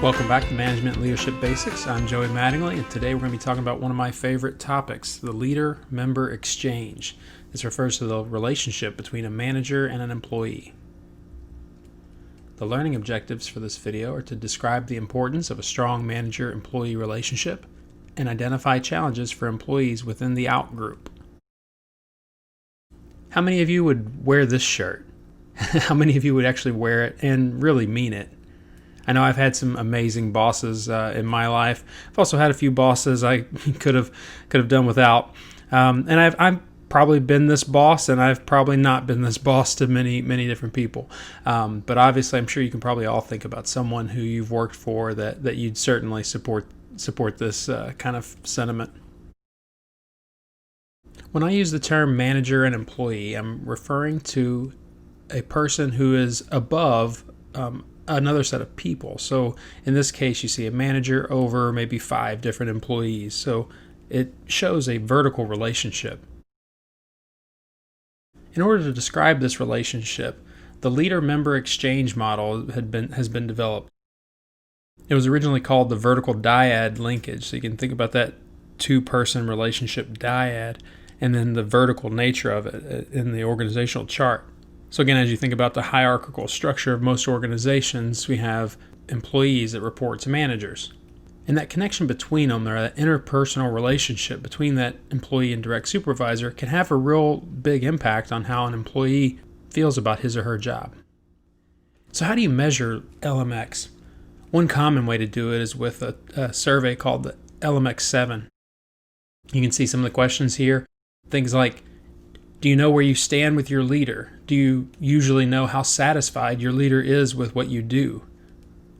Welcome back to Management and Leadership Basics. I'm Joey Mattingly, and today we're going to be talking about one of my favorite topics, the Leader-Member Exchange. This refers to the relationship between a manager and an employee. The learning objectives for this video are to describe the importance of a strong manager-employee relationship and identify challenges for employees within the out-group. How many of you would wear this shirt? How many of you would actually wear it and really mean it? I know I've had some amazing bosses in my life. I've also had a few bosses I could have done without. And I've probably been this boss, and I've probably not been this boss to many different people. But obviously, I'm sure you can probably all think about someone who you've worked for that you'd certainly support this kind of sentiment. When I use the term manager and employee, I'm referring to a person who is above another set of people. So in this case, you see a manager over maybe 5 different employees. So it shows a vertical relationship. In order to describe this relationship, the Leader-Member Exchange model has been developed. It was originally called the vertical dyad linkage. So you can think about that 2-person relationship dyad and then the vertical nature of it in the organizational chart. So again, as you think about the hierarchical structure of most organizations, we have employees that report to managers. And that connection between them, or that interpersonal relationship between that employee and direct supervisor, can have a real big impact on how an employee feels about his or her job. So how do you measure LMX? One common way to do it is with a survey called the LMX7. You can see some of the questions here. Things like, do you know where you stand with your leader? Do you usually know how satisfied your leader is with what you do?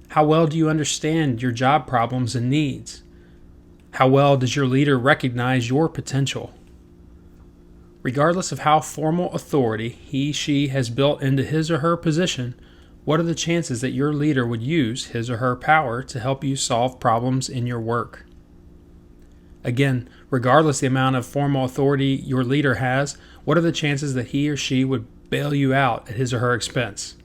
How well do you understand your job problems and needs? How well does your leader recognize your potential? Regardless of how formal authority he/she has built into his or her position, what are the chances that your leader would use his or her power to help you solve problems in your work? Again, regardless the amount of formal authority your leader has, what are the chances that he or she would bail you out at his or her expense?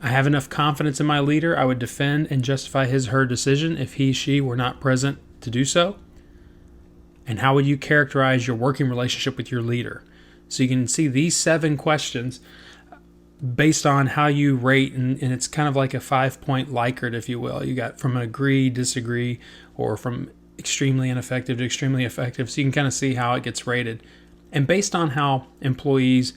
I have enough confidence in my leader, I would defend and justify his or her decision if he/she were not present to do so. And how would you characterize your working relationship with your leader? So you can see these 7 questions based on how you rate, and it's kind of like a 5-point Likert, if you will. You got from agree, disagree, or from extremely ineffective to extremely effective. So you can kind of see how it gets rated. And based on how employees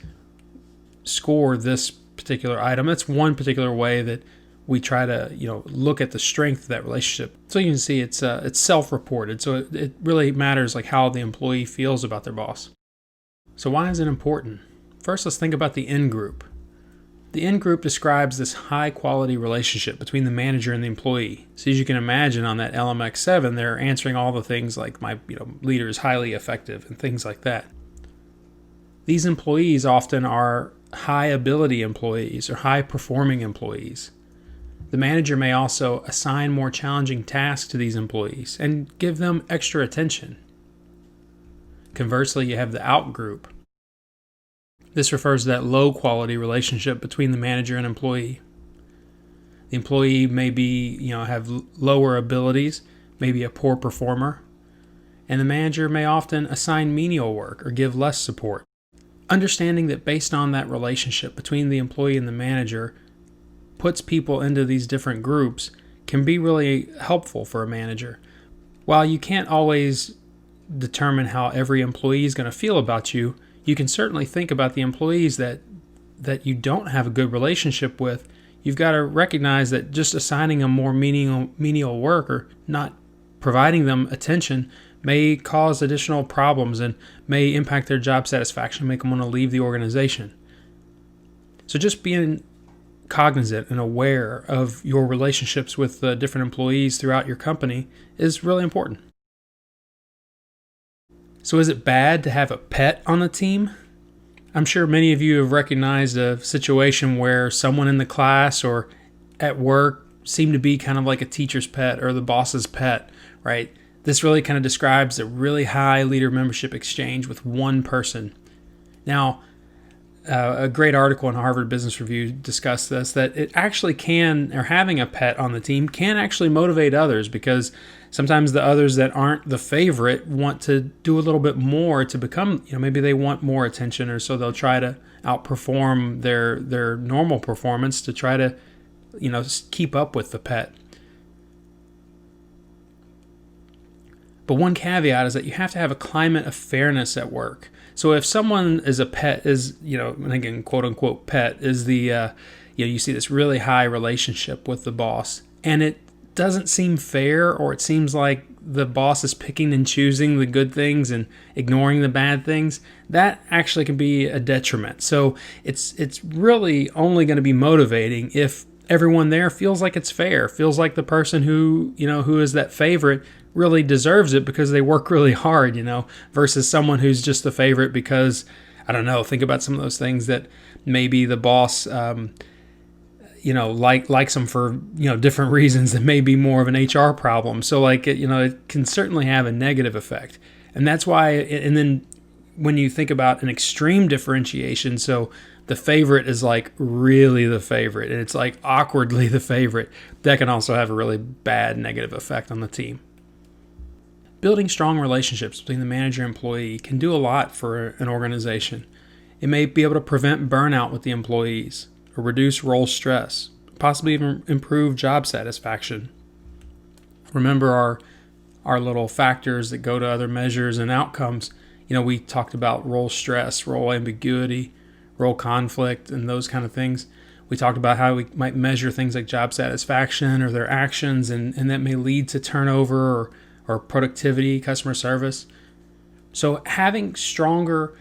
score this particular item, that's one particular way that we try to look at the strength of that relationship. So you can see it's self-reported. So it really matters like how the employee feels about their boss. So why is it important? First, let's think about the in-group. The in-group describes this high-quality relationship between the manager and the employee. So as you can imagine on that LMX7, they're answering all the things like my leader is highly effective and things like that. These employees often are high-ability employees or high-performing employees. The manager may also assign more challenging tasks to these employees and give them extra attention. Conversely, you have the out-group. This refers to that low-quality relationship between the manager and employee. The employee may be, have lower abilities, maybe a poor performer, and the manager may often assign menial work or give less support. Understanding that based on that relationship between the employee and the manager puts people into these different groups can be really helpful for a manager. While you can't always determine how every employee is going to feel about you, you can certainly think about the employees that you don't have a good relationship with. You've got to recognize that just assigning them more menial work or not providing them attention may cause additional problems and may impact their job satisfaction, make them want to leave the organization. So just being cognizant and aware of your relationships with different employees throughout your company is really important. So is it bad to have a pet on a team? I'm sure many of you have recognized a situation where someone in the class or at work seemed to be kind of like a teacher's pet or the boss's pet, right? This really kind of describes a really high leader membership exchange with one person. Now, a great article in Harvard Business Review discussed this, that it actually can, or having a pet on the team can actually motivate others, because sometimes the others that aren't the favorite want to do a little bit more to become, maybe they want more attention, or so they'll try to outperform their normal performance to try to, keep up with the pet. But one caveat is that you have to have a climate of fairness at work. So if someone is a pet, and again, quote unquote pet, is you see this really high relationship with the boss, and it doesn't seem fair, or it seems like the boss is picking and choosing the good things and ignoring the bad things, that actually can be a detriment. So it's really only going to be motivating if everyone there feels like it's fair, feels like the person who is that favorite really deserves it because they work really hard, versus someone who's just the favorite because, I don't know, think about some of those things that maybe the boss, likes them for, different reasons that may be more of an HR problem. So it can certainly have a negative effect. And that's why, and then when you think about an extreme differentiation, so the favorite is like really the favorite, and it's like awkwardly the favorite, that can also have a really bad negative effect on the team. Building strong relationships between the manager and employee can do a lot for an organization. It may be able to prevent burnout with the employees, or reduce role stress, possibly even improve job satisfaction. Remember our little factors that go to other measures and outcomes. We talked about role stress, role ambiguity, role conflict, and those kind of things. We talked about how we might measure things like job satisfaction or their actions, and that may lead to turnover or productivity, customer service. So having stronger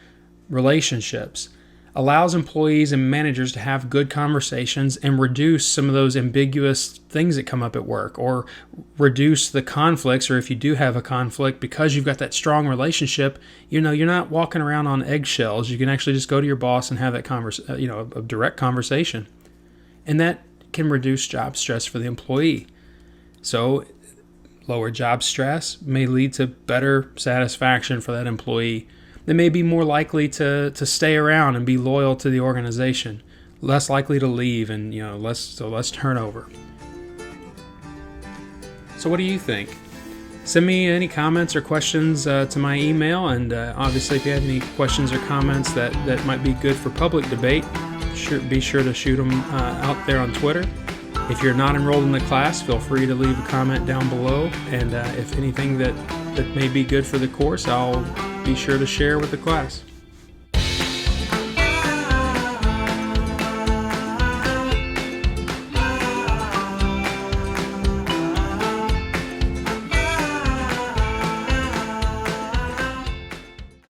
relationships allows employees and managers to have good conversations and reduce some of those ambiguous things that come up at work, or reduce the conflicts, or if you do have a conflict, because you've got that strong relationship, you're not walking around on eggshells. You can actually just go to your boss and have that a direct conversation. And that can reduce job stress for the employee. So lower job stress may lead to better satisfaction for that employee. They may be more likely to stay around and be loyal to the organization, less likely to leave, and less turnover. So what do you think? Send me any comments or questions to my email, and obviously if you have any questions or comments that might be good for public debate, be sure to shoot them out there on Twitter. If you're not enrolled in the class, feel free to leave a comment down below, and if anything that may be good for the course, I'll be sure to share with the class.